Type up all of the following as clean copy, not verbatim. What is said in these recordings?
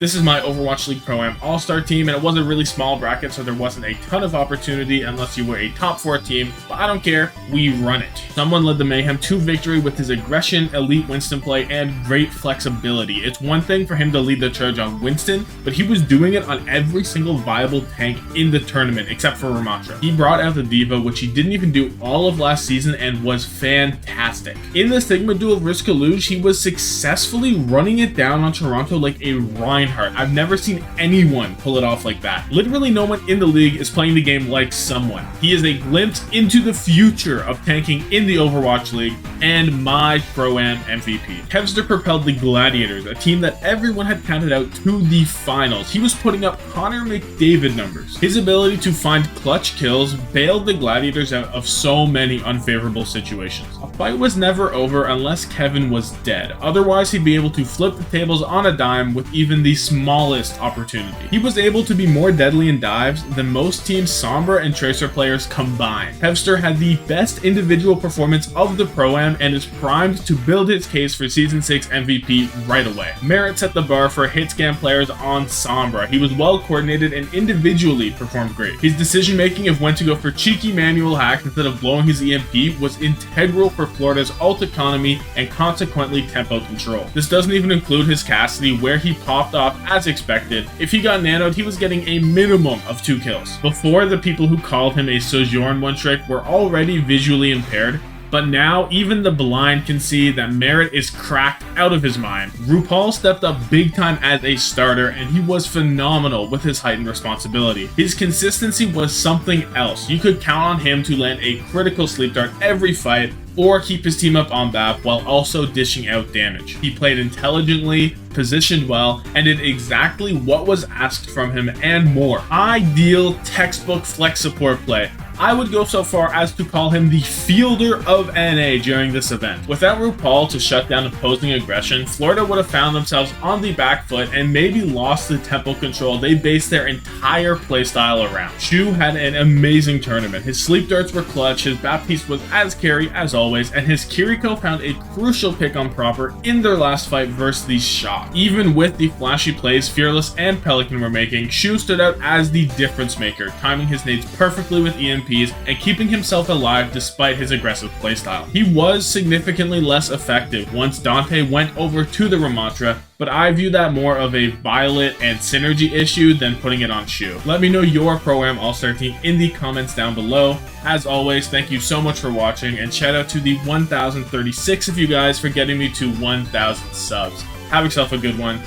This is my Overwatch League Pro-Am All-Star team, and it was a really small bracket, so there wasn't a ton of opportunity unless you were a top 4 team, but I don't care, we run it. Someone led the Mayhem to victory with his aggression, elite Winston play, and great flexibility. It's one thing for him to lead the charge on Winston, but he was doing it on every single viable tank in the tournament, except for Ramatra. He brought out the Diva, which he didn't even do all of last season, and was fantastic. In the Sigma duel vs Kaluge, he was successfully running it down on Toronto like a Reinhardt. I've never seen anyone pull it off like that. Literally no one in the league is playing the game like someone. He is a glimpse into the future of tanking in the Overwatch League, and my Pro-Am MVP. Hamster propelled the Gladiators, a team that everyone had counted out, to the finals. He was putting up Connor McDavid numbers. His ability to find clutch kills bailed the Gladiators out of so many unfavorable situations. A fight was never over unless Kevin was dead. Otherwise, he'd be able to flip the tables on a dime with even the smallest opportunity. He was able to be more deadly in dives than most teams' Sombra and Tracer players combined. Hamster had the best individual performance of the Pro-Am and is primed to build his case for Season 6 MVP right away. Merit set the bar for hit scan players on Sombra. He was well coordinated and individually performed great. His decision making of when to go for cheeky manual hacks instead of blowing his EMP was integral for Florida's ult economy and consequently tempo control. This doesn't even include his Cassidy, where he popped off as expected. If he got nanoed, he was getting a minimum of 2 kills. Before, the people who called him a Sojourn one trick were already visually impaired, but now even the blind can see that Merit is cracked out of his mind. RuPaul stepped up big time as a starter, and he was phenomenal with his heightened responsibility. His consistency was something else. You could count on him to land a critical sleep dart every fight, or keep his team up on BAP while also dishing out damage. He played intelligently, positioned well, and did exactly what was asked from him and more. Ideal textbook flex support play. I would go so far as to call him the fielder of NA during this event. Without RuPaul to shut down opposing aggression, Florida would have found themselves on the back foot and maybe lost the tempo control they based their entire playstyle around. Shu had an amazing tournament. His sleep darts were clutch, his Baptiste was as carry as always, and his Kiriko found a crucial pick on Proper in their last fight versus the Shock. Even with the flashy plays Fearless and Pelican were making, Shu stood out as the difference maker, timing his nades perfectly with EMPs and keeping himself alive despite his aggressive playstyle. He was significantly less effective once Dante went over to the Ramatra, but I view that more of a Violet and synergy issue than putting it on Shu. Let me know your Pro-Am All-Star team in the comments down below. As always, thank you so much for watching, and shout out to the 1,036 of you guys for getting me to 1,000 subs. Have yourself a good one.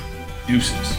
Deuces.